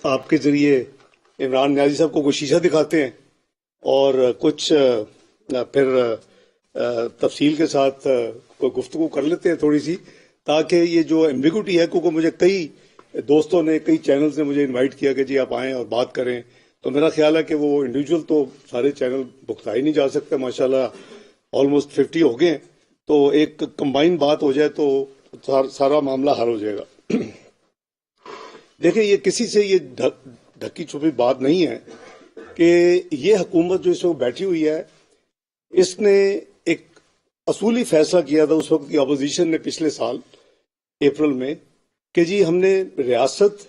آپ کے ذریعے عمران نیازی صاحب کو کوئی شیشہ دکھاتے ہیں اور کچھ پھر تفصیل کے ساتھ کوئی گفتگو کر لیتے ہیں تھوڑی سی، تاکہ یہ جو ایمبیگوٹی ہے، کیونکہ مجھے کئی دوستوں نے، کئی چینلز نے مجھے انوائٹ کیا کہ جی آپ آئیں اور بات کریں، تو میرا خیال ہے کہ وہ انڈیویجول تو سارے چینل بکتا ہی نہیں جا سکتے، ماشاءاللہ آلموسٹ 50 ہو گئے ہیں، تو ایک کمبائن بات ہو جائے تو سارا معاملہ حل ہو جائے گا۔ دیکھیں، یہ کسی سے یہ ڈھکی چھپی بات نہیں ہے کہ یہ حکومت جو اس وقت بیٹھی ہوئی ہے، اس نے ایک اصولی فیصلہ کیا تھا اس وقت کی اپوزیشن نے پچھلے سال اپریل میں کہ جی ہم نے ریاست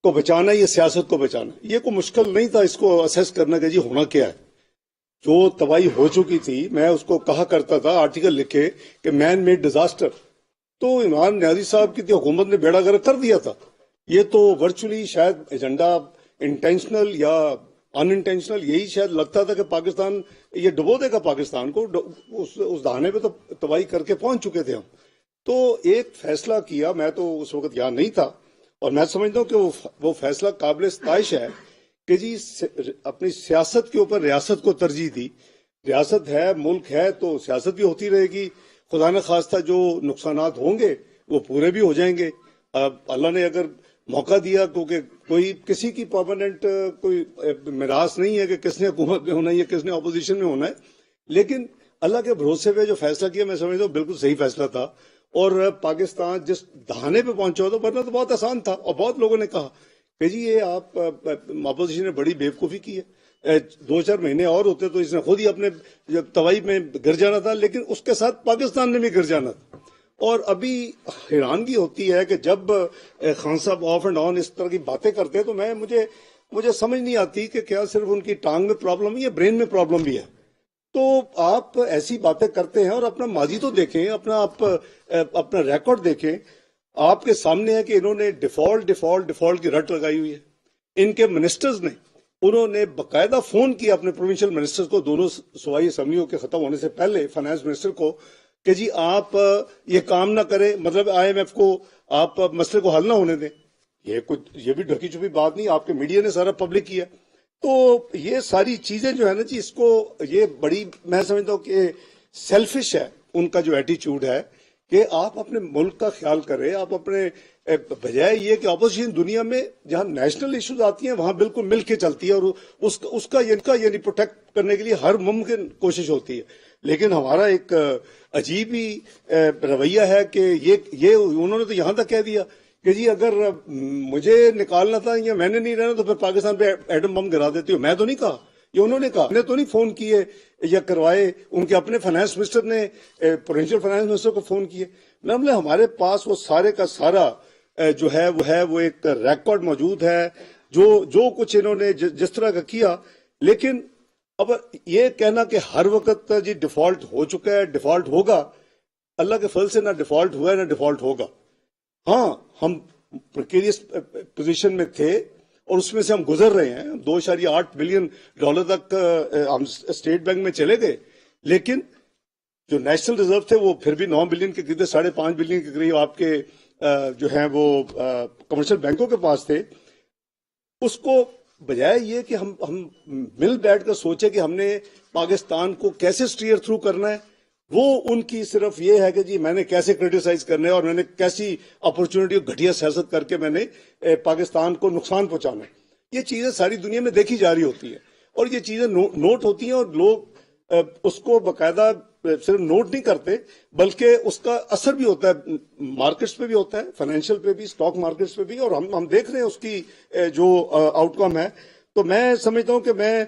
کو بچانا ہے یا سیاست کو بچانا ہے۔ یہ کوئی مشکل نہیں تھا اس کو اسیس کرنا کہ جی ہونا کیا ہے۔ جو تباہی ہو چکی تھی، میں اس کو کہا کرتا تھا آرٹیکل لکھے کہ مین میڈ ڈیزاسٹر، تو عمران نیازی صاحب کی تھی حکومت نے بیڑا گرک کر دیا تھا۔ یہ تو ورچولی شاید ایجنڈا انٹینشنل یا ان انٹینشنل یہی شاید لگتا تھا کہ پاکستان یہ ڈبو دے گا، پاکستان کو اس دہانے پہ تو تباہی کر کے پہنچ چکے تھے ہم۔ تو ایک فیصلہ کیا، میں تو اس وقت یہاں نہیں تھا، اور میں سمجھتا ہوں کہ وہ فیصلہ قابل ستائش ہے کہ جی اپنی سیاست کے اوپر ریاست کو ترجیح دی۔ ریاست ہے، ملک ہے، تو سیاست بھی ہوتی رہے گی، خدا نخواستہ جو نقصانات ہوں گے وہ پورے بھی ہو جائیں گے۔ اللہ نے اگر موقع دیا، کیونکہ کوئی کسی کی پرماننٹ کوئی میراث نہیں ہے کہ کس نے حکومت میں ہونا ہے یا کس نے اپوزیشن میں ہونا ہے، لیکن اللہ کے بھروسے پہ جو فیصلہ کیا میں سمجھتا ہوں بالکل صحیح فیصلہ تھا، اور پاکستان جس دہانے پہ پہنچا ہو، ورنہ تو بہت آسان تھا، اور بہت لوگوں نے کہا کہ جی یہ آپ اپوزیشن نے بڑی بیوقوفی کی ہے، 2-4 مہینے اور ہوتے تو اس نے خود ہی اپنے تباہی میں گر جانا تھا، لیکن اس کے ساتھ پاکستان نے بھی گر جانا تھا۔ اور ابھی حیرانگی ہوتی ہے کہ جب خان صاحب آف اینڈ آن اس طرح کی باتیں کرتے ہیں تو مجھے سمجھ نہیں آتی کہ کیا صرف ان کی ٹانگ میں پرابلم ہے یا برین میں پرابلم بھی ہے۔ تو آپ ایسی باتیں کرتے ہیں اور اپنا ماضی تو دیکھیں، اپنا ریکارڈ دیکھیں۔ آپ کے سامنے ہے کہ انہوں نے ڈیفالٹ کی رٹ لگائی ہوئی ہے۔ ان کے منسٹرز نے، انہوں نے باقاعدہ فون کیا اپنے پروونشل منسٹرز کو، دونوں صوبائی اسمبلیوں کے ختم ہونے سے پہلے، فائنانس منسٹر کو، کہ جی آپ یہ کام نہ کریں، مطلب IMF کو آپ مسئلے کو حل نہ ہونے دیں۔ یہ بھی ڈھکی چھپی بات نہیں، آپ کے میڈیا نے سارا پبلک کیا۔ تو یہ ساری چیزیں جو ہے نا جی، اس کو یہ بڑی میں سمجھتا ہوں کہ سیلفش ہے ان کا جو ایٹیچیوڈ ہے کہ آپ اپنے ملک کا خیال کریں، آپ اپنے بجائے یہ کہ اپوزیشن دنیا میں جہاں نیشنل ایشوز آتی ہیں وہاں بالکل مل کے چلتی ہے، اور اس کا یعنی پروٹیکٹ کرنے کے لیے ہر ممکن کوشش ہوتی ہے۔ لیکن ہمارا ایک عجیب ہی رویہ ہے کہ یہ انہوں نے تو یہاں تک کہہ دیا کہ جی اگر مجھے نکالنا تھا یا میں نے نہیں رہنا تو پھر پاکستان پہ ایٹم بم گرا دیتی ہو۔ میں تو نہیں کہا، یہ انہوں نے کہا، میں نے تو نہیں فون کیے یا کروائے، ان کے اپنے فائنانس منسٹر نے پروونشل فائنانس منسٹر کو فون کیے۔ ہمارے پاس وہ سارے کا سارا جو ہے وہ ایک ریکارڈ موجود ہے، جو کچھ انہوں نے جس طرح کا کیا۔ لیکن اب یہ کہنا کہ ہر وقت جی ڈیفالٹ ہو چکا ہے، ڈیفالٹ ہوگا، اللہ کے فضل سے نہ ڈیفالٹ ہوا ہے نہ ڈیفالٹ ہوگا۔ ہاں، ہم پریکیریس پوزیشن میں تھے اور اس میں سے ہم گزر رہے ہیں، $2.8 بلین تک ہم اسٹیٹ بینک میں چلے گئے، لیکن جو نیشنل ریزرو تھے وہ پھر بھی 9 بلین کے قریب، 5.5 بلین کے قریب آپ کے جو ہیں وہ کمرشل بینکوں کے پاس تھے۔ اس کو بجائے یہ کہ ہم مل بیٹھ کر سوچے کہ ہم نے پاکستان کو کیسے سٹیئر تھرو کرنا ہے، وہ ان کی صرف یہ ہے کہ جی میں نے کیسے کرٹیسائز کرنا ہے اور میں نے کیسی اپرچونٹی اور گھٹیا سیاست کر کے میں نے پاکستان کو نقصان پہنچانا ہے۔ یہ چیزیں ساری دنیا میں دیکھی جا رہی ہوتی ہیں اور یہ چیزیں نوٹ ہوتی ہیں، اور لوگ اس کو باقاعدہ صرف نوٹ نہیں کرتے بلکہ اس کا اثر بھی ہوتا ہے، مارکیٹس پہ بھی ہوتا ہے، فائنینشیل پہ بھی، اسٹاک مارکیٹس پہ بھی، اور ہم دیکھ رہے ہیں اس کی جو آؤٹ کم ہے۔ تو میں سمجھتا ہوں کہ میں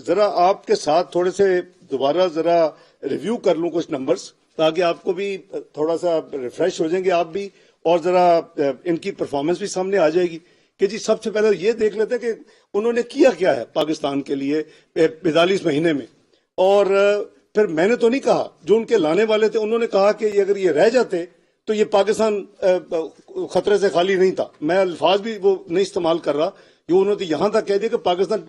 ذرا آپ کے ساتھ تھوڑے سے دوبارہ ذرا ریویو کر لوں کچھ نمبرز، تاکہ آپ کو بھی تھوڑا سا ریفریش ہو جائیں گے آپ بھی، اور ذرا ان کی پرفارمنس بھی سامنے آ جائے گی کہ جی سب سے پہلے یہ دیکھ لیتے ہیں کہ انہوں نے کیا ہے پاکستان کے لیے 45 مہینے میں۔ اور پھر میں نے تو نہیں کہا، جو ان کے لانے والے تھے انہوں نے کہا کہ اگر یہ رہ جاتے تو یہ پاکستان خطرے سے خالی نہیں تھا۔ میں الفاظ بھی وہ نہیں استعمال کر رہا، یہ انہوں نے یہاں تک کہہ دیا کہ پاکستان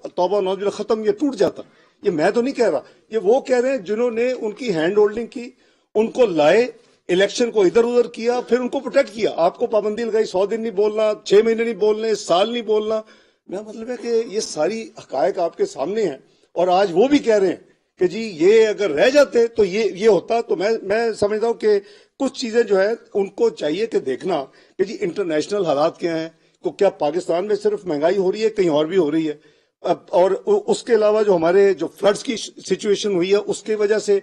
توبہ نوز باللہ ختم، یہ ٹوٹ جاتا۔ یہ میں تو نہیں کہہ رہا، یہ وہ کہہ رہے ہیں جنہوں نے ان کی ہینڈ ہولڈنگ کی، ان کو لائے، الیکشن کو ادھر ادھر کیا, پھر ان کو پروٹیکٹ کیا. آپ کو پابندی لگائی 100 دن نہیں بولنا, 6 مہینے نہیں بولنے, سال نہیں بولنا. میرا مطلب ہے کہ یہ ساری حقائق آپ کے سامنے ہیں, اور آج وہ بھی کہہ رہے ہیں کہ جی یہ اگر رہ جاتے تو یہ ہوتا. تو میں سمجھتا ہوں کہ کچھ چیزیں جو ہے ان کو چاہیے کہ دیکھنا کہ جی انٹرنیشنل حالات کیا ہیں, کیا پاکستان میں صرف مہنگائی ہو رہی ہے, کہیں اور بھی ہو رہی ہے, اور اس کے علاوہ جو ہمارے جو فلڈز کی سچویشن ہوئی ہے اس کی وجہ سے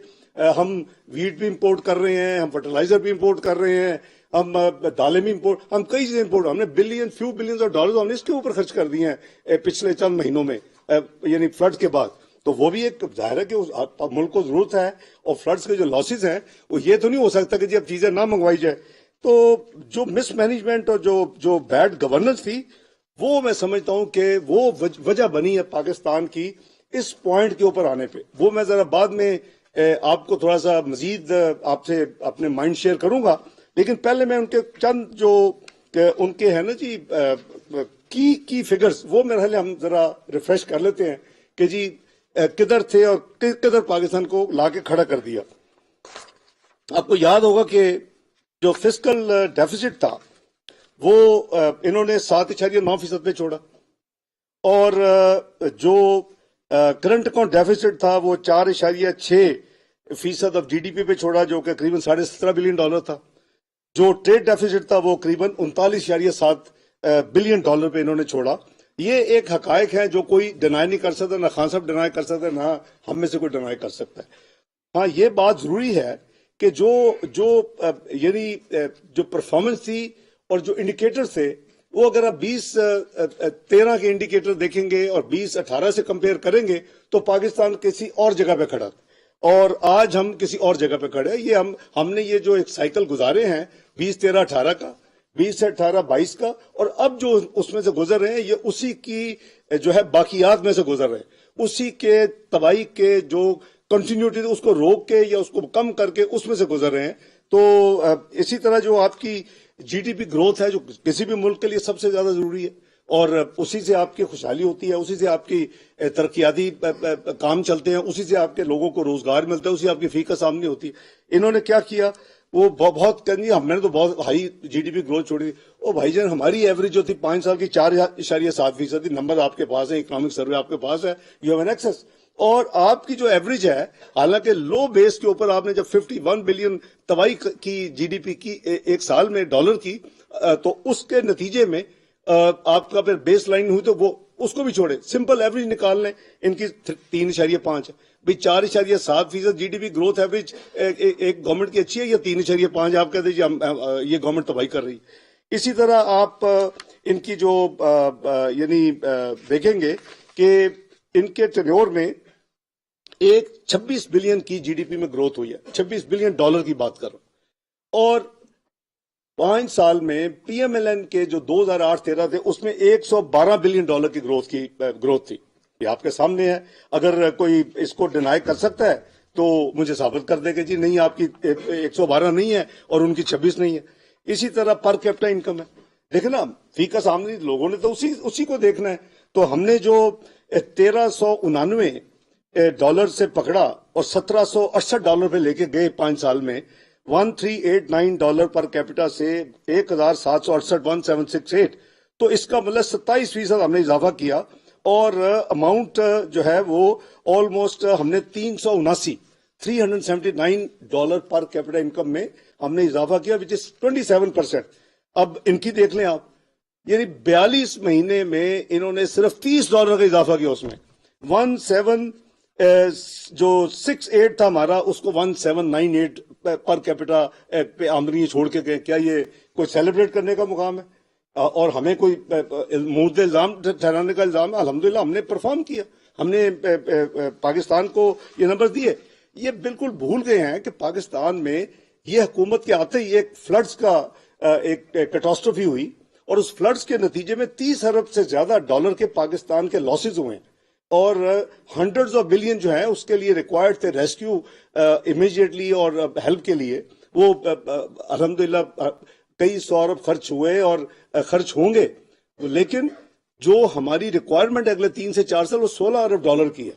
ہم ویٹ بھی امپورٹ کر رہے ہیں, ہم فرٹیلائزر بھی امپورٹ کر رہے ہیں, ہم دالیں بھی امپورٹ, ہم کئی چیزیں امپورٹ, ہم نے فیو بلینز آف ڈالرز ہم نے اس کے اوپر خرچ کر دیے ہیں پچھلے چند مہینوں میں, یعنی فلڈ کے بعد. تو وہ بھی ایک ظاہر ہے کہ ملک کو ضرورت ہے, اور فلڈز کے جو لاسز ہیں وہ یہ تو نہیں ہو سکتا کہ جی اب چیزیں نہ منگوائی جائے. تو جو مس مینجمنٹ اور جو بیڈ گورننس تھی, وہ میں سمجھتا ہوں کہ وہ وجہ بنی ہے پاکستان کی اس پوائنٹ کے اوپر آنے پہ. وہ میں ذرا بعد میں آپ کو تھوڑا سا مزید آپ سے اپنے مائنڈ شیئر کروں گا, لیکن پہلے میں ان کے چند جو ان کے ہیں نا جی کی فگرز, وہ میرے خیال ہم ذرا ریفریش کر لیتے ہیں کہ جی کدھر تھے اور کدھر پاکستان کو لا کے کھڑا کر دیا. آپ کو یاد ہوگا کہ جو فسکل ڈیفیسٹ تھا وہ انہوں نے 7.9% پہ چھوڑا, اور جو کرنٹ اکاؤنٹ ڈیفیسٹ تھا وہ 4.6% آف جی ڈی پی پہ چھوڑا, جو کہ قریباً $17 بلین تھا. جو ٹریڈ ڈیفیسٹ تھا وہ قریباً 39.7 بلین ڈالر پہ انہوں نے چھوڑا. یہ ایک حقائق ہے جو کوئی ڈینائی نہیں کر سکتا, نہ خان صاحب ڈینائی کر سکتا, نہ ہم میں سے کوئی ڈینائی کر سکتا ہے. ہاں یہ بات ضروری ہے کہ یعنی جو پرفارمنس تھی اور جو انڈیکیٹر تھے, وہ اگر آپ 2013 کے انڈیکیٹر دیکھیں گے اور 2018 سے کمپیئر کریں گے تو پاکستان کسی اور جگہ پہ کھڑا, اور آج ہم کسی اور جگہ پہ کھڑے ہیں. یہ ہم نے یہ جو ایک سائیکل گزارے ہیں 2013-18 کا, 20 سے 18-22 کا, اور اب جو اس میں سے گزر رہے ہیں یہ اسی کی جو ہے باقیات میں سے گزر رہے ہیں, اسی کے تباہی کے جو کنٹینیوٹی اس کو روک کے یا اس کو کم کر کے اس میں سے گزر رہے ہیں. تو اسی طرح جو آپ کی جی ڈی پی گروتھ ہے جو کسی بھی ملک کے لیے سب سے زیادہ ضروری ہے, اور اسی سے آپ کی خوشحالی ہوتی ہے, اسی سے آپ کی ترقیاتی کام چلتے ہیں, اسی سے آپ کے لوگوں کو روزگار ملتا ہے, اسی آپ کی فی کا سامنے ہوتی ہے. انہوں نے کیا کیا, وہ بہت کرنی, ہم نے تو بہت high G D P growth چھوڑی. او بھائی جان, ہماری ایوریج جو تھی 5 سال کی 4.7% تھی. نمبر آپ کے پاس ہے, اکنامک سروے آپ کے پاس ہے, یو ہیو این ایکسس. اور آپ کی جو ایوریج ہے, حالانکہ لو بیس کے اوپر آپ نے جب 51 بلین تباہی کی جی ڈی پی کی ایک سال میں ڈالر کی, تو اس کے نتیجے میں آپ کا پھر بیس لائن ہوئی تو وہ اس کو بھی چھوڑے, سمپل ایوریج نکال لیں, ان کی 3.5 بھی 4.7% G D P growth average ایک گورنمنٹ کی اچھی ہے, یا 3.5 آپ کہتے ہیں یہ گورنمنٹ تباہی کر رہی. اسی طرح آپ ان کی جو یعنی دیکھیں گے کہ ان کے ٹینیور میں ایک 26 بلین کی جی ڈی پی میں گروتھ ہوئی ہے, 26 بلین ڈالر کی بات کر رہا ہوں. اور 5 سال میں پی ایم ایل این کے جو 2008-13 تھے اس میں 112 بلین ڈالر کی گروتھ تھی. یہ آپ کے سامنے ہے, اگر کوئی اس کو ڈینائی کر سکتا ہے تو مجھے ثابت کر دے کہ جی نہیں آپ کی 112 نہیں ہے اور ان کی 26 نہیں ہے. اسی طرح پر کیپٹا انکم ہے, دیکھیں نا, فی کا سامنے لوگوں نے تو اسی کو دیکھنا ہے. تو ہم نے جو 1399 ڈالر سے پکڑا اور 1768 ڈالر پہ لے کے گئے 5 سال میں, 1389 ڈالر پر کیپٹا سے 1768 1768, تو اس کا مطلب 27% ہم نے اضافہ کیا, اور اماؤنٹ جو ہے وہ آلموسٹ ہم نے 379 ڈالر پر کیپٹا انکم میں ہم نے اضافہ کیا, وچ از 27%. اب ان کی دیکھ لیں آپ, یعنی 42 مہینے میں انہوں نے صرف $30 کا اضافہ کیا. اس میں 68 تھا ہمارا, اس کو 1798 پر کیپٹا پہ آمدنی چھوڑ کے گئے. کیا یہ کوئی سیلیبریٹ کرنے کا مقام ہے اور ہمیں کوئی مورد الزام ٹھہرانے کا الزام ہے؟ الحمدللہ ہم نے پرفارم کیا, ہم نے پاکستان کو یہ نمبر دیے. یہ بالکل بھول گئے ہیں کہ پاکستان میں یہ حکومت کے آتے ہی ایک فلڈز کا ایک کیٹاسٹروفی ہوئی, اور اس فلڈز کے نتیجے میں 30 ارب سے زیادہ ڈالر کے پاکستان کے لاسز ہوئے ہیں, اور ہنڈریڈز آف بلین جو ہیں اس کے لیے ریکوائرڈ تھے ریسکیو امیجیٹلی اور ہیلپ کے لیے. وہ الحمدللہ کئی 100 ارب خرچ ہوئے اور خرچ ہوں گے, لیکن جو ہماری ریکوائرمنٹ اگلے 3 سے 4 سال وہ $16 ارب کی ہے,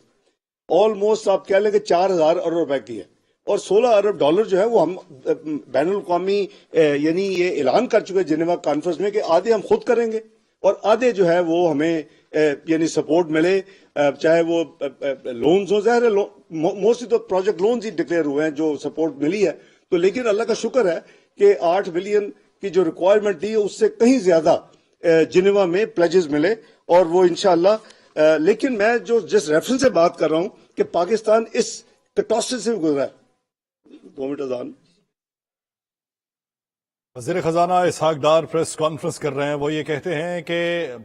آلموسٹ آپ کہہ لیں کہ 4000 ارب روپے کی ہے. اور $16 جو ہے وہ ہم بین الاقوامی یعنی یہ اعلان کر چکے جنیوا کانفرنس میں کہ آدھے ہم خود کریں گے اور آدھے جو ہے وہ ہمیں یعنی سپورٹ ملے، چاہے وہ لونز ہو، ظاہر ہے موسٹلی تو پروجیکٹ لونز ہی ڈکلیئر ہوئے ہیں جو سپورٹ ملی ہے، تو لیکن اللہ کا شکر ہے کہ 8 بلین کی جو ریکوائرمنٹ تھی اس سے کہیں زیادہ جنیوا میں پلیجز ملے اور وہ انشاءاللہ لیکن میں جو جس ریفرنس سے بات کر رہا ہوں کہ پاکستان اس کٹاسٹرافی سے گزرا ہے 2 منٹ اذان۔ وزیر خزانہ اسحاق ڈار پریس کانفرنس کر رہے ہیں، وہ یہ کہتے ہیں کہ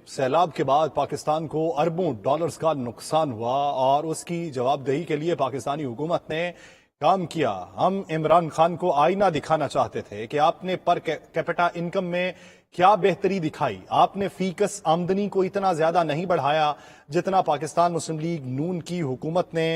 سیلاب کے بعد پاکستان کو اربوں ڈالرز کا نقصان ہوا اور اس کی جواب دہی کے لیے پاکستانی حکومت نے کام کیا۔ ہم عمران خان کو آئینہ دکھانا چاہتے تھے کہ آپ نے پر کیپٹا انکم میں کیا بہتری دکھائی، آپ نے فیکس آمدنی کو اتنا زیادہ نہیں بڑھایا جتنا پاکستان مسلم لیگ نون کی حکومت نے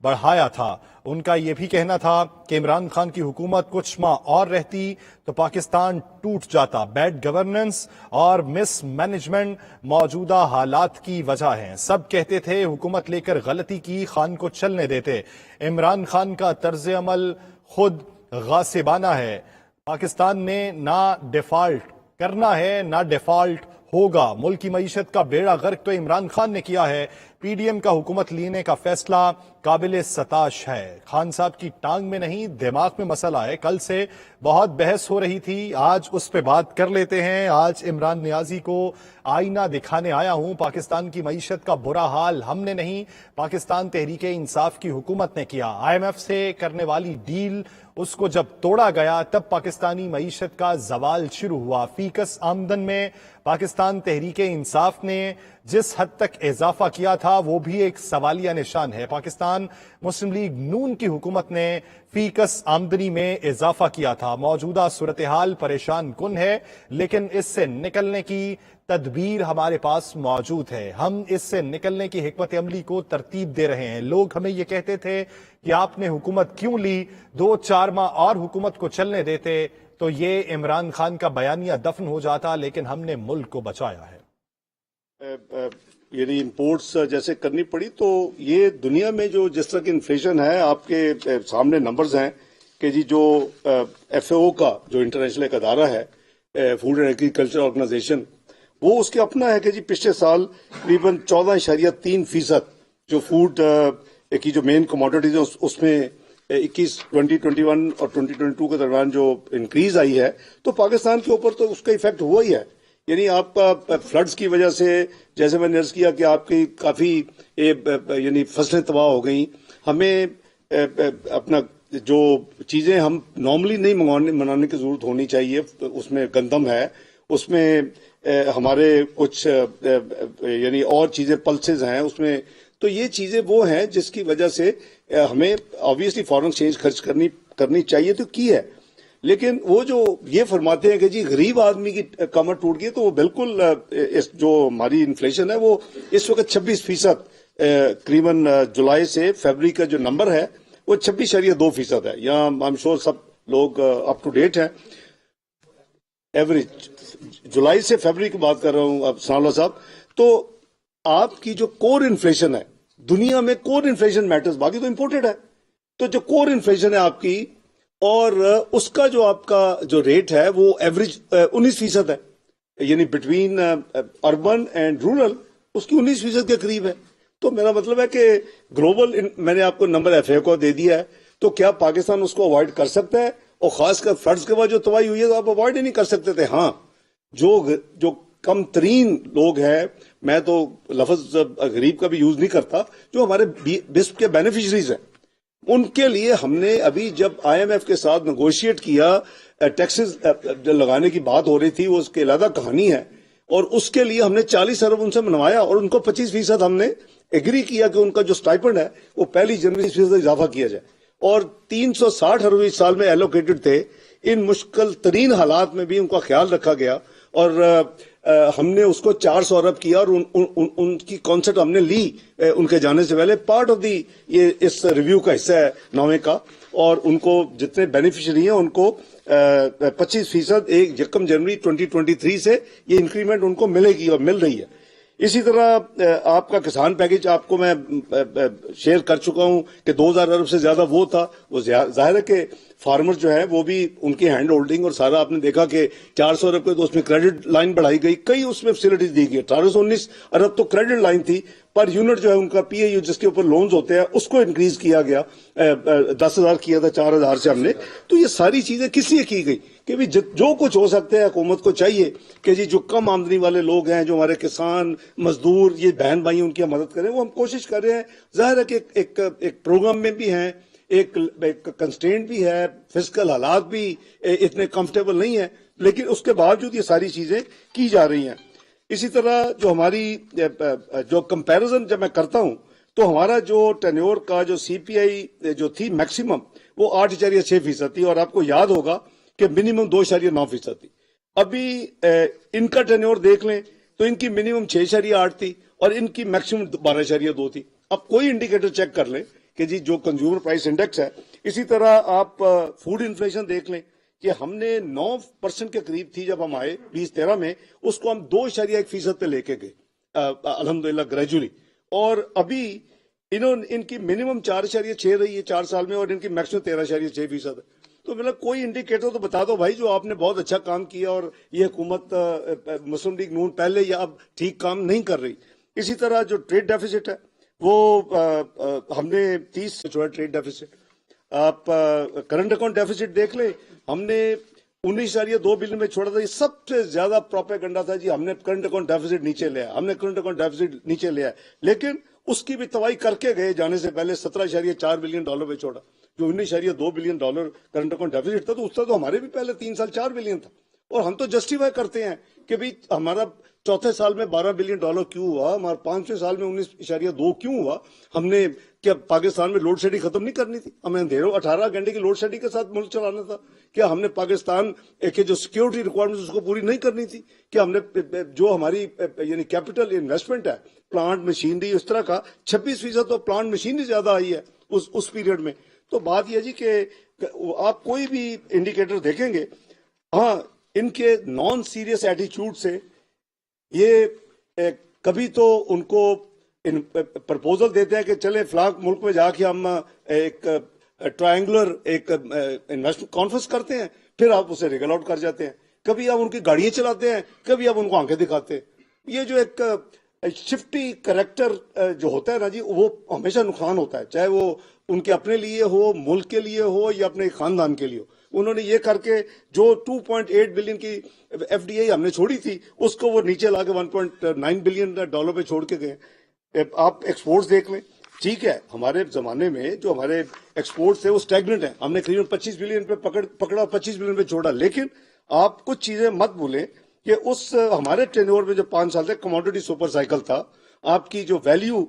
بڑھایا تھا۔ ان کا یہ بھی کہنا تھا کہ عمران خان کی حکومت کچھ ماہ اور رہتی تو پاکستان ٹوٹ جاتا۔ بیڈ گورننس اور مس مینجمنٹ موجودہ حالات کی وجہ ہیں۔ سب کہتے تھے حکومت لے کر غلطی کی، خان کو چلنے دیتے۔ عمران خان کا طرز عمل خود غاصبانہ ہے۔ پاکستان نے نہ ڈیفالٹ کرنا ہے نہ ڈیفالٹ ہوگا۔ ملک کی معیشت کا بیڑا غرق تو عمران خان نے کیا ہے۔ پی ڈی ایم کا حکومت لینے کا فیصلہ قابل ستائش ہے۔ خان صاحب کی ٹانگ میں نہیں دماغ میں مسئلہ ہے۔ کل سے بہت بحث ہو رہی تھی، آج اس پہ بات کر لیتے ہیں۔ آج عمران نیازی کو آئینہ دکھانے آیا ہوں۔ پاکستان کی معیشت کا برا حال ہم نے نہیں، پاکستان تحریک انصاف کی حکومت نے کیا۔ آئی ایم ایف سے کرنے والی ڈیل اس کو جب توڑا گیا تب پاکستانی معیشت کا زوال شروع ہوا۔ فیکس آمدن میں پاکستان تحریک انصاف نے جس حد تک اضافہ کیا تھا وہ بھی ایک سوالیہ نشان ہے۔ پاکستان مسلم لیگ نون کی حکومت نے فیکس آمدنی میں اضافہ کیا تھا۔ موجودہ صورتحال پریشان کن ہے لیکن اس سے نکلنے کی تدبیر ہمارے پاس موجود ہے۔ ہم اس سے نکلنے کی حکمت عملی کو ترتیب دے رہے ہیں۔ لوگ ہمیں یہ کہتے تھے کہ آپ نے حکومت کیوں لی، 2-4 ماہ اور حکومت کو چلنے دیتے تو یہ عمران خان کا بیانیہ دفن ہو جاتا، لیکن ہم نے ملک کو بچایا ہے۔ یعنی امپورٹس جیسے کرنی پڑی تو یہ دنیا میں جو جس طرح کی انفلیشن ہے، آپ کے سامنے نمبرز ہیں کہ جی جو ایف اے او کا جو انٹرنیشنل ایک ادارہ ہے فوڈ اینڈ ایگریکلچر آرگنائزیشن، وہ اس کے اپنا ہے کہ جی پچھلے سال تقریباً 14.3% جو فوڈ کی جو مین کموڈیٹیز ہیں اس میں 2021 اور 2022 کے درمیان جو انکریز آئی ہے تو پاکستان کے اوپر تو اس کا ایفیکٹ ہوا ہی ہے۔ یعنی آپ کا فلڈز کی وجہ سے جیسے میں نے عرض کیا کہ آپ کی کافی یعنی فصلیں تباہ ہو گئیں۔ ہمیں اپنا جو چیزیں ہم نارملی نہیں منانے کی ضرورت ہونی چاہیے، اس میں گندم ہے، اس میں ہمارے کچھ یعنی اور چیزیں پلسز ہیں اس میں، تو یہ چیزیں وہ ہیں جس کی وجہ سے ہمیں آبویسلی فارن ایکسچینج خرچ کرنی چاہیے تو کی ہے، لیکن وہ جو یہ فرماتے ہیں کہ جی غریب آدمی کی کمر ٹوٹ گئی، تو وہ بالکل جو ہماری انفلیشن ہے وہ اس وقت 26% تقریباً جولائی سے فیبرری کا جو نمبر ہے وہ 26.2% ہے۔ یہاں I'm sure سب لوگ اپ ٹو ڈیٹ ہیں۔ ایوریج جولائی سے فیبرری کی بات کر رہا ہوں اب ثناء اللہ صاحب، تو آپ کی جو کور انفلیشن ہے، دنیا میں کور انفلیشن میٹرز، باقی تو امپورٹڈ ہے، تو جو کور انفلیشن ہے آپ کی اور اس کا جو آپ کا جو ریٹ ہے وہ ایوریج 19% ہے، یعنی بٹوین اربن اینڈ رورل اس کی 19% کے قریب ہے۔ تو میرا مطلب ہے کہ گلوبل میں نے آپ کو نمبر ایف اے کو دے دیا ہے، تو کیا پاکستان اس کو اوائڈ کر سکتا ہے؟ اور خاص کر فلڈز کے بعد جو تباہی ہوئی ہے تو آپ اوائڈ ہی نہیں کر سکتے تھے۔ ہاں جو کم ترین لوگ ہیں، میں تو لفظ غریب کا بھی یوز نہیں کرتا، جو ہمارے بسپ کے بینیفیشریز ہیں، ان کے لیے ہم نے ابھی جب آئی ایم ایف کے ساتھ نیگوشیٹ کیا، ٹیکسز لگانے کی بات ہو رہی تھی، وہ اس کی علیحدہ کہانی ہے، اور اس کے لیے ہم نے 40 ارب ان سے منوایا اور ان کو 25% ہم نے ایگری کیا کہ ان کا جو سٹائپنڈ ہے وہ 1 جنوری سے اضافہ کیا جائے، اور 360 ارب اس سال میں ایلوکیٹڈ تھے۔ ان مشکل ترین حالات میں بھی ان کا خیال رکھا گیا اور ہم نے اس کو 400 ارب کیا، اور ان کی کانسیپٹ ہم نے لی ان کے جانے سے پہلے، پارٹ آف دی یہ اس ریویو کا حصہ ہے 9ویں کا، اور ان کو جتنے بینیفیشری ہیں ان کو 25% 1 جنوری 2023 سے یہ انکریمنٹ ان کو ملے گی اور مل رہی ہے۔ اسی طرح آپ کا کسان پیکج آپ کو میں شیئر کر چکا ہوں کہ 2000 ارب سے زیادہ وہ تھا. وہ ظاہر ہے کہ فارمر جو ہے وہ بھی ان کی ہینڈ ہولڈنگ اور سارا آپ نے دیکھا کہ 400 ارب کے تو اس میں کریڈٹ لائن بڑھائی گئی, کئی اس میں فیسلٹیز دی گئی. 1819 ارب تو کریڈٹ لائن تھی, پر یونٹ جو ہے ان کا پی اے یو جس کے اوپر لونز ہوتے ہیں اس کو انکریز کیا گیا, 10,000 کیا تھا 4,000 سے ہم نے. تو یہ ساری چیزیں کس لیے کی گئی کہ بھی جو کچھ ہو سکتا ہے حکومت کو چاہیے کہ جی جو کم آمدنی والے لوگ ہیں, جو ہمارے کسان مزدور یہ بہن بھائی ان کی مدد کریں. وہ ہم کوشش کر رہے ہیں. ظاہر ہے کہ ایک پروگرام میں بھی ہیں, ایک کنسٹرینٹ بھی ہے, فزیکل حالات بھی اتنے کمفرٹیبل نہیں ہیں, لیکن اس کے باوجود یہ ساری چیزیں کی جا رہی ہیں. اسی طرح جو ہماری جو کمپیریزن جب میں کرتا ہوں تو ہمارا جو ٹینیور کا جو سی پی آئی جو تھی میکسیمم وہ 8.6% تھی, اور آپ کو یاد ہوگا کہ منیمم 2.9% تھی. ابھی ان کا ٹینیور دیکھ لیں تو ان کی منیمم 6.8 تھی اور ان کی میکسیمم 12.2 تھی. اب کوئی انڈیکیٹر چیک کر لیں کہ جی جو کنزیومر پرائس انڈیکس ہے. اسی طرح آپ فوڈ انفلیشن دیکھ لیں کہ ہم نے 9% کے قریب تھی جب ہم آئے 2013 میں, اس کو ہم 2.1% پہ لے کے گئے الحمدللہ گریجولی, اور ابھی ان کی منیمم 4.6 رہی ہے 4 سال میں, اور ان کی میکسیمم 13.6% ہے. تو مطلب کوئی انڈیکیٹر تو بتا دو بھائی جو آپ نے بہت اچھا کام کیا اور یہ حکومت مسلم لیگ نون پہلے یا اب ٹھیک کام نہیں کر رہی. اسی طرح جو ٹریڈ ڈیفیسٹ ہے وہ ہم نے 30 جو ہے ٹریڈ ڈیفیسٹ. آپ کرنٹ اکاؤنٹ ڈیفیسٹ دیکھ لیں, ہم نے 19.2 بلین میں چھوڑا تھا. یہ سب سے زیادہ پروپیگنڈا تھا جی ہم نے کرنٹ اکاؤنٹ ڈیفیسٹ نیچے لیا, ہم نے کرنٹ اکاؤنٹ ڈیفیسٹ نیچے لیا, لیکن اس کی بھی توائی کر کے گئے جانے سے پہلے. 17.4 بلین ڈالر پہ چھوڑا, جو 19.2 billion dollar current account deficit تھا, تو اس سے تو ہمارے بھی پہلے 3 سال 4 بلین تھا. اور ہم تو جسٹیفائی کرتے ہیں کہ بھی ہمارا چوتھے سال میں 12 بلین ڈالر کیوں ہوا, ہمارا 5ویں سال میں 19.2 کیوں ہوا. ہم نے کیا پاکستان میں لوڈ شیڈنگ ختم نہیں کرنی تھی, ہمیں اندھیروں 18 گھنٹے کی لوڈ شیڈنگ کے ساتھ ملک چلانا تھا. کیا ہم نے پاکستان کے جو سیکیورٹی ریکوائرمنٹس اس کو پوری نہیں کرنی تھی. کیا ہم نے جو ہماری یعنی کیپٹل انویسٹمنٹ ہے پلانٹ مشینری اس طرح کا 26% تو پلانٹ مشینری زیادہ آئی ہے اس پیریڈ میں. تو بات یہ جی کہ آپ کوئی بھی انڈیکیٹر دیکھیں گے, ہاں ان کے نان سیریس ایٹیچیوڈ سے یہ کبھی تو ان کو پرپوزل دیتے ہیں کہ چلے فلاں ملک میں جا کے ہم ایک ٹرائنگولر ایک انویسٹمنٹ کانفرنس کرتے ہیں, پھر آپ اسے ریگل آؤٹ کر جاتے ہیں. کبھی آپ ان کی گاڑیاں چلاتے ہیں, کبھی آپ ان کو آنکھیں دکھاتے ہیں. یہ جو ایک شفٹی کریکٹر جو ہوتا ہے نا جی, وہ ہمیشہ نقصان ہوتا ہے, چاہے وہ ان کے اپنے لیے ہو, ملک کے لیے ہو, یا اپنے خاندان کے لیے ہو. انہوں نے یہ کر کے جو 2.8 بلین کی ایف ڈی آئی ہم نے چھوڑی تھی اس کو وہ نیچے لا کے 1.9 بلین ڈالر پہ چھوڑ کے گئے. آپ ایکسپورٹس دیکھ لیں, ٹھیک ہے ہمارے زمانے میں جو ہمارے ایکسپورٹس تھے وہ اسٹیگنٹ ہیں, ہم نے قریباً 25 بلین پہ پکڑا 25 بلین پہ چھوڑا. لیکن آپ کچھ چیزیں مت بھولیں کہ اس ہمارے ٹینیور میں جو 5 سال تک کموڈٹی سپر سائیکل تھا, آپ کی جو ویلیو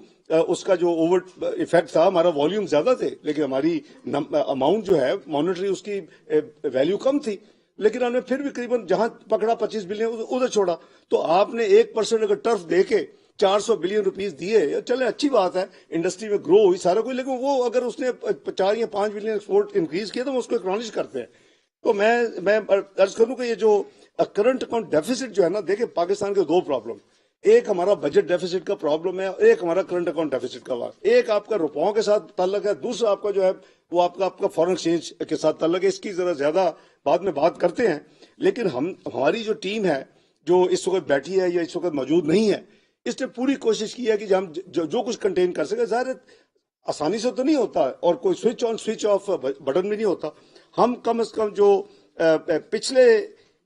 اس کا جو اوور ایفیکٹ تھا, ہمارا والیوم زیادہ تھے لیکن ہماری اماؤنٹ جو ہے مانیٹری اس کی ویلیو کم تھی, لیکن ہم نے پھر بھی قریباً جہاں پکڑا 25 بلین ادھر چھوڑا. تو آپ نے 1% اگر ٹرف دے کے 400 بلین روپیز دیے, چلے اچھی بات ہے, انڈسٹری میں گرو ہوئی سارا کوئی, لیکن وہ اگر اس نے 4 یا 5 بلین ایکسپورٹ انکریز کیا تو ہم اس کو اکنالج کرتے ہیں. تو میں عرض کروں کہ یہ جو کرنٹ اکاؤنٹ ڈیفیسٹ جو ہے نا, دیکھیں پاکستان کے 2 پرابلم, ایک ہمارا بجٹ ڈیفیسٹ کا پرابلم ہے, ایک ہمارا کرنٹ اکاؤنٹ ڈیفیسٹ کا. ایک آپ کا روپوں کے ساتھ تعلق ہے, دوسرا آپ کا جو ہے وہ آپ کا فورن ایکسچینج کے ساتھ تعلق ہے. اس کی ذرا زیادہ بعد میں بات کرتے ہیں, لیکن ہماری جو ٹیم ہے جو اس وقت بیٹھی ہے یا اس وقت موجود نہیں ہے, اس نے پوری کوشش کی ہے کہ ہم جو کچھ کنٹین کر سکے. ظاہر آسانی سے تو نہیں ہوتا اور کوئی switch on switch off button بھی نہیں ہوتا. ہم کم از کم جو پچھلے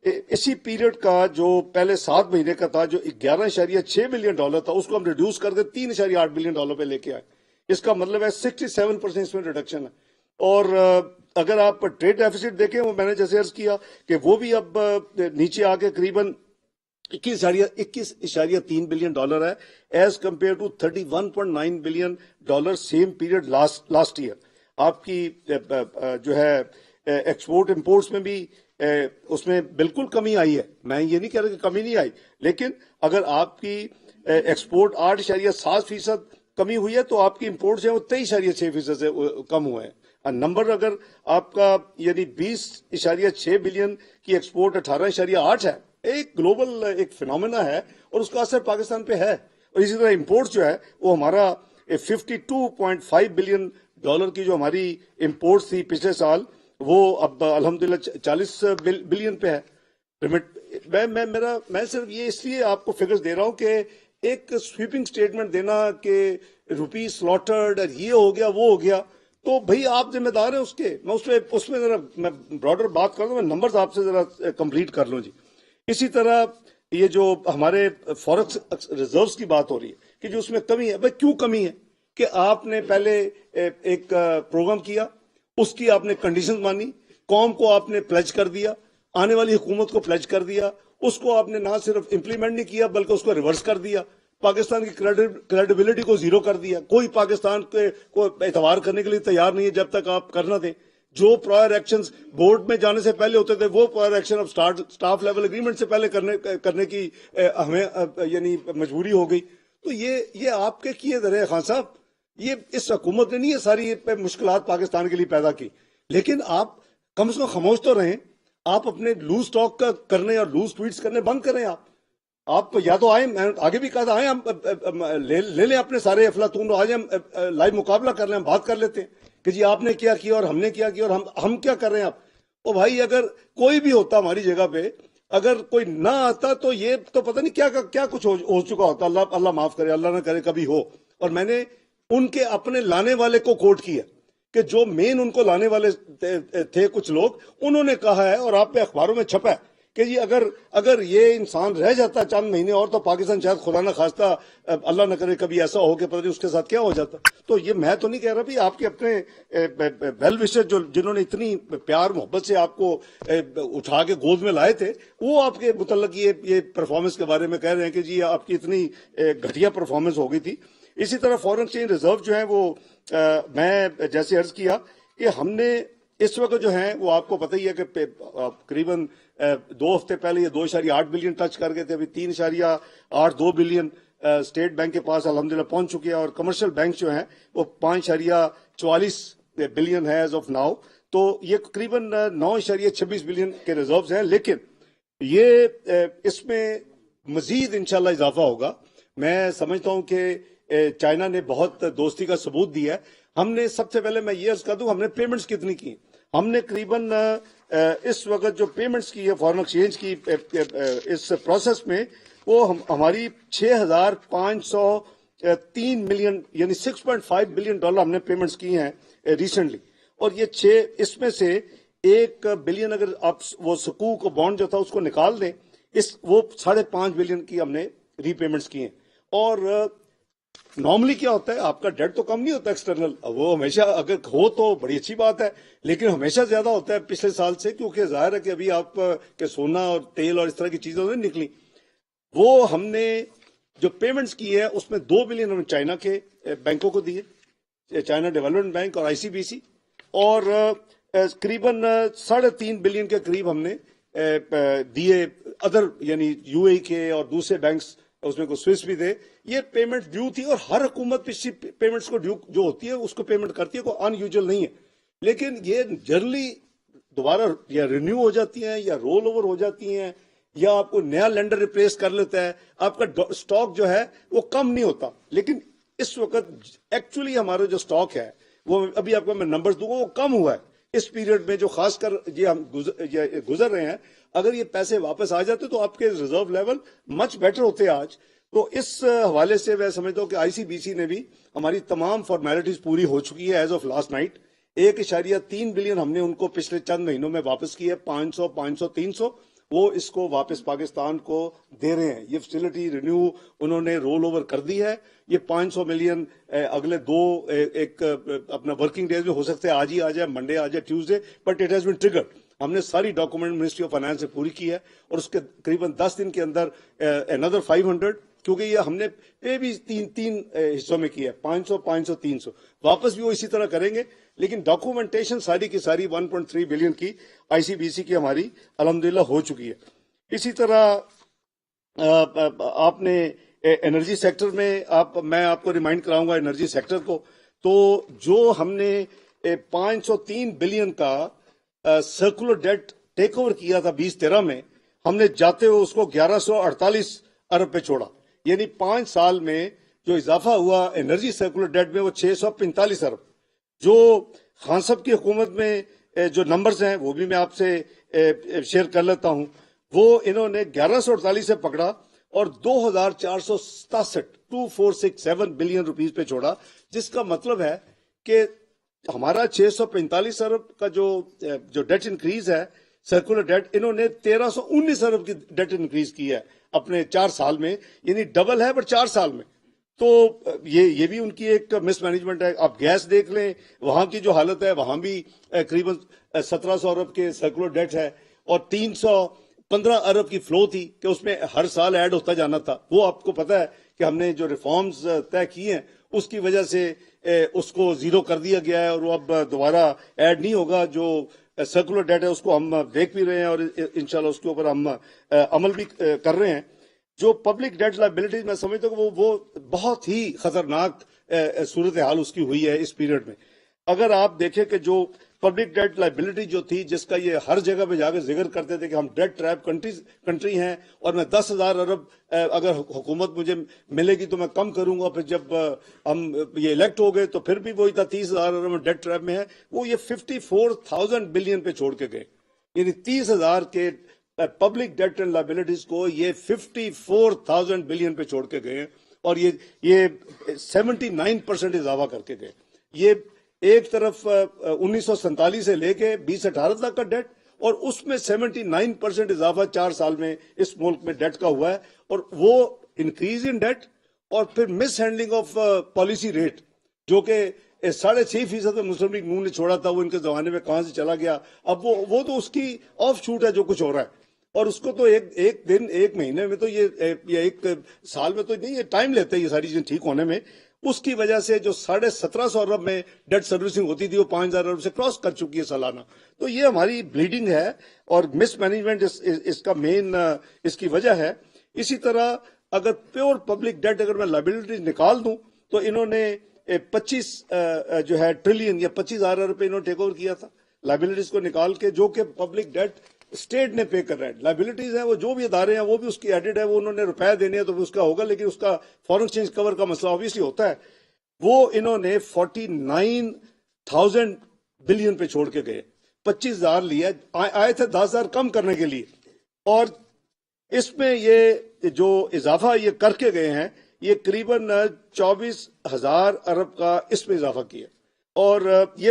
اسی پیریڈ کا جو پہلے 7 مہینے کا تھا جو 11.6 بلین ڈالر تھا, اس کو ہم ریڈیوس کر کے 3.8 بلین ڈالر پہ لے کے آئے. اس کا مطلب ہے 67% اس میں ریڈکشن ہے. اور اگر آپ ٹریڈ ڈیفیسٹ دیکھیں, وہ میں نے جیسے عرض کیا کہ وہ بھی اب نیچے آ کے قریباً 21.3 بلین ڈالر ہے, as compare to 31.9 billion dollar same period last year. آپ کی جو ہے ایکسپورٹ امپورٹس میں بھی اس میں بالکل کمی آئی ہے. میں یہ نہیں کہہ رہا کہ کمی نہیں آئی, لیکن اگر آپ کی ایکسپورٹ 8.7% کمی ہوئی ہے تو آپ کی امپورٹس ہیں وہ 23.6% سے کم ہوئے ہیں. نمبر اگر آپ کا یعنی 20.6 بلین کی ایکسپورٹ 18.8 ہے, ایک گلوبل ایک فینومینا ہے اور اس کا اثر پاکستان پہ ہے. اور اسی طرح امپورٹ جو ہے وہ ہمارا 52.5 بلین ڈالر کی جو ہماری امپورٹ تھی پچھلے سال وہ اب الحمدللہ 40 بلین پہ ہے. میں صرف یہ اس لیے آپ کو فگرز دے رہا ہوں کہ ایک سویپنگ سٹیٹمنٹ دینا کہ روپی سلاٹرڈ یہ ہو گیا وہ ہو گیا تو بھئی آپ ذمہ دار ہیں اس کے. میں اس میں ذرا میں براڈر بات کر دوں, میں نمبرز آپ سے ذرا کمپلیٹ کر لوں جی. اسی طرح یہ جو ہمارے فورکس ریزروز کی بات ہو رہی ہے کہ جو اس میں کمی ہے, بھئی کیوں کمی ہے کہ آپ نے پہلے ایک پروگرام کیا, اس کی آپ نے کنڈیشنز مانی, قوم کو آپ نے پلیج کر دیا, آنے والی حکومت کو پلیج کر دیا, اس کو آپ نے نہ صرف امپلیمنٹ نہیں کیا بلکہ اس کو ریورس کر دیا, پاکستان کی کریڈیبلٹی کو زیرو کر دیا. کوئی پاکستان کو اعتبار کرنے کے لیے تیار نہیں ہے جب تک آپ کرنا دیں. جو پرائر ایکشنز بورڈ میں جانے سے پہلے ہوتے تھے وہ پرائر ایکشن اب سٹاف لیول اگریمنٹ سے پہلے کرنے کی ہمیں یعنی مجبوری ہو گئی. تو یہ آپ کے کیے ذرے خان صاحب, یہ اس حکومت نے نہیں یہ ساری مشکلات پاکستان کے لیے پیدا کی, لیکن آپ کم سے کم خاموش تو رہیں. آپ اپنے لوز ٹاک کرنے اور لوز ٹویٹس کرنے بند کریں. آپ یا تو آئیں, میں آگے بھی کہا تھا, آئیں ہم لے لیں اپنے سارے افلاطون, آج ہم لائیو مقابلہ کر لیں, ہم بات کر لیتے ہیں کہ جی آپ نے کیا کیا اور ہم نے کیا کیا اور ہم کیا کر رہے ہیں. آپ او بھائی, اگر کوئی بھی ہوتا ہماری جگہ پہ, اگر کوئی نہ آتا تو یہ تو پتہ نہیں کیا کچھ ہو چکا ہوتا. اللہ معاف کرے, اللہ نہ کرے کبھی ہو. اور میں نے ان کے اپنے لانے والے کو کوٹ کیا کہ جو مین ان کو لانے والے تھے کچھ لوگ, انہوں نے کہا ہے اور آپ پہ اخباروں میں چھپا ہے کہ جی اگر یہ انسان رہ جاتا چند مہینے اور تو پاکستان شاید خدا نہ خواستہ اللہ نہ کرے کبھی ایسا ہو کہ پتہ نہیں اس کے ساتھ کیا ہو جاتا. تو یہ میں تو نہیں کہہ رہا بھی آپ کے اپنے ویل وشر جنہوں نے اتنی پیار محبت سے آپ کو اٹھا کے گود میں لائے تھے, وہ آپ کے متعلق یہ پرفارمنس کے بارے میں کہہ رہے ہیں کہ جی آپ کی اتنی گھٹیا پرفارمنس ہو گئی تھی. اسی طرح فارن ایکسچینج ریزرو جو ہیں وہ میں جیسے عرض کیا کہ ہم نے اس وقت جو ہیں وہ آپ کو پتہ ہی ہے کہ قریباً 2 ہفتے پہلے یہ 2.8 بلین ٹچ کر گئے تھے, ابھی 3.82 بلین اسٹیٹ بینک کے پاس الحمدللہ پہنچ چکے ہیں, اور کمرشل بینک جو ہیں وہ 5.44 بلین ہے ایز آف ناؤ. تو یہ تقریباً 9.26 بلین کے ریزروز ہیں, لیکن یہ اس میں مزید انشاءاللہ اضافہ ہوگا. میں سمجھتا ہوں کہ چائنا نے بہت دوستی کا ثبوت دیا ہے. ہم نے سب سے پہلے میں یہ عرض کر دوں, ہم نے پیمنٹس کتنی کی. ہم نے قریباً اس وقت جو پیمنٹس کی ہے فارن ایکسچینج کی اس پروسیس میں, وہ ہماری 6,503 ملین یعنی 6.5 بلین ڈالر ہم نے پیمنٹس کی ہیں ریسنٹلی. اور یہ اس میں سے 1 بلین اگر آپ وہ سکوک بانڈ جو تھا اس کو نکال دیں, وہ 5.5 بلین کی ہم نے ری پیمنٹس کی ہیں. اور نارملی کیا ہوتا ہے, آپ کا ڈیٹ تو کم نہیں ہوتا ایکسٹرنل, وہ ہمیشہ اگر ہو تو بڑی اچھی بات ہے, لیکن ہمیشہ زیادہ ہوتا ہے پچھلے سال سے, کیونکہ ظاہر ہے کہ ابھی آپ کے سونا اور تیل اور اس طرح کی چیزیں نہیں نکلی. وہ ہم نے جو پیمنٹس کی ہے اس میں 2 بلین ہم نے چائنا کے بینکوں کو دیے, چائنا ڈیولپمنٹ بینک اور ICBC, اور قریباً 3.5 بلین کے قریب ہم نے دیے ادر یعنی UAE کے اور دوسرے بینکس, اس میں کوئی سوئس بھی دے. یہ پیمنٹ ڈیو تھی, اور ہر حکومت پچھلی پیمنٹس کو ڈیو جو ہوتی ہے اس کو پیمنٹ کرتی ہے, کوئی ان یوزل نہیں ہے. لیکن یہ جنرلی دوبارہ یا رینیو ہو جاتی ہیں یا رول اوور ہو جاتی ہیں, یا آپ کو نیا لینڈر ریپلیس کر لیتا ہے, آپ کا سٹاک جو ہے وہ کم نہیں ہوتا. لیکن اس وقت ایکچولی ہمارا جو سٹاک ہے وہ ابھی آپ کو میں نمبرز دوں گا, وہ کم ہوا ہے اس پیریڈ میں, جو خاص کر یہ ہم گزر رہے ہیں. اگر یہ پیسے واپس آ جاتے تو آپ کے ریزرو لیول مچ بیٹر ہوتے آج. تو اس حوالے سے میں سمجھتا ہوں کہ ICBC نے بھی ہماری تمام فارمیلٹیز پوری ہو چکی ہے as of last night. 1.3 billion ہم نے ان کو پچھلے چند مہینوں میں واپس کی ہے, 500 300 وہ اس کو واپس پاکستان کو دے رہے ہیں. یہ فیسلٹی رینیو انہوں نے رول اوور کر دی ہے. یہ 500 ملین اگلے ایک اپنا ورکنگ ڈیز میں ہو سکتے ہیں, آج ہی آ جائے, منڈے آ جائے, Tuesday, but it has been triggered. ہم نے ساری ڈاکومنٹ منسٹری آف فائنانس سے پوری کی ہے, اور اس کے قریباً 10 دن کے اندر another 500, کیونکہ یہ ہم نے پے بھی تین حصوں میں کیا ہے, 500 500 300, واپس بھی وہ اسی طرح کریں گے. لیکن ڈاکومنٹیشن ساری کی ساری 1.3 بلین کی ICBC کی ہماری الحمدللہ ہو چکی ہے. اسی طرح آپ نے انرجی سیکٹر میں آپ کو ریمائنڈ کراؤں گا انرجی سیکٹر کو. تو جو ہم نے 503 بلین کا سرکولر ڈیٹ ٹیک اوور کیا تھا 2013 میں, ہم نے جاتے ہوئے اس کو 1148 ارب پہ چھوڑا. یعنی 5 سال میں جو اضافہ ہوا انرجی سرکولر ڈیٹ میں وہ 645 ارب. جو خان صاحب کی حکومت میں جو نمبرز ہیں وہ بھی میں آپ سے شیئر کر لیتا ہوں. وہ انہوں نے 1148 سے پکڑا اور 2467 بلین روپیز پہ چھوڑا، جس کا مطلب ہے کہ ہمارا 645 ارب کا جو ڈیٹ انکریز ہے سرکولر ڈیٹ، انہوں نے 1319 ارب کی ڈیٹ انکریز کی ہے اپنے 4 سال میں، یعنی ڈبل ہے بٹ 4 سال میں. تو یہ بھی ان کی ایک مس مینجمنٹ ہے. آپ گیس دیکھ لیں، وہاں کی جو حالت ہے، وہاں بھی قریباً 1700 ارب کے سرکولر ڈیٹ ہے اور 315 ارب کی فلو تھی کہ اس میں ہر سال ایڈ ہوتا جانا تھا. وہ آپ کو پتا ہے کہ ہم نے جو ریفارمز طے کیے ہیں اس کی وجہ سے اس کو زیرو کر دیا گیا ہے اور وہ اب دوبارہ ایڈ نہیں ہوگا. جو سرکولر ڈیٹ ہے اس کو ہم دیکھ بھی رہے ہیں اور انشاءاللہ اس کے اوپر ہم عمل بھی کر رہے ہیں. جو پبلک ڈیٹ لائبلٹیز میں سمجھتا ہوں کہ وہ بہت ہی خطرناک صورتحال اس کی ہوئی ہے اس پیریڈ میں. اگر آپ دیکھیں کہ جو پبلک ڈیٹ لائبلٹی جو تھی، جس کا یہ ہر جگہ پہ جا کے ذکر کرتے تھے کہ ہم ڈیٹ ٹریپ کنٹری ہیں اور میں 10,000 ارب اگر حکومت مجھے ملے گی تو میں کم کروں گا. پھر جب ہم یہ الیکٹ ہو گئے تو پھر بھی وہی تھا 30,000 ارب ڈیٹ ٹریپ میں ہے. وہ یہ 54,000 بلین پہ چھوڑ کے گئے، یعنی 30,000 کے پبلک ڈیٹ اینڈ لائبلٹیز کو یہ 54,000 بلین پہ چھوڑ کے گئے اور یہ 79% اضافہ کر کے گئے. یہ ایک طرف 1947 سے لے کے 2018 تک کا ڈیٹ اور اس میں 79% اضافہ 4 سال میں اس ملک میں ڈیٹ کا ہوا ہے. اور وہ انکریز ان ڈیٹ اور پھر مس ہینڈلنگ آف پالیسی ریٹ جو کہ 6.5% مسلم لیگ نون نے چھوڑا تھا، وہ ان کے زمانے میں کہاں سے چلا گیا. اب وہ تو اس کی آف شوٹ ہے جو کچھ ہو رہا ہے. اور اس کو تو ایک دن ایک مہینے میں تو یہ ایک سال میں تو نہیں، یہ ٹائم لیتا ہے یہ ساری چیزیں ٹھیک ہونے میں. اس کی وجہ سے جو 1750 ارب میں ڈیٹ سروسنگ ہوتی تھی وہ 5,000 ارب سے کراس کر چکی ہے سالانہ. تو یہ ہماری بلیڈنگ ہے اور مس مینجمنٹ اس کا مین اس کی وجہ ہے. اسی طرح اگر پیور پبلک ڈیٹ اگر میں لائبلٹیز نکال دوں تو انہوں نے 25 جو ہے ٹریلین یا 25,000 ارب پہ انہوں نے ٹیک اوور کیا تھا لائبلٹیز کو نکال کے، جو کہ پبلک ڈیٹ اسٹیٹ نے پے کر رہا ہے. لائبلٹیز ہیں وہ جو بھی ادارے ہیں وہ بھی اس کی ایڈڈ ہے، وہ انہوں نے روپے دینے ہیں تو اس کا ہوگا، لیکن اس کا فورن چینج کور کا مسئلہ obviously ہوتا ہے. وہ انہوں نے 49,000 بلین پہ چھوڑ کے گئے. 25,000 لیا، آئے تھے 10,000 کم کرنے کے لیے، اور اس میں یہ جو اضافہ یہ کر کے گئے ہیں یہ قریباً 24,000 ارب کا اس میں اضافہ کیا. اور یہ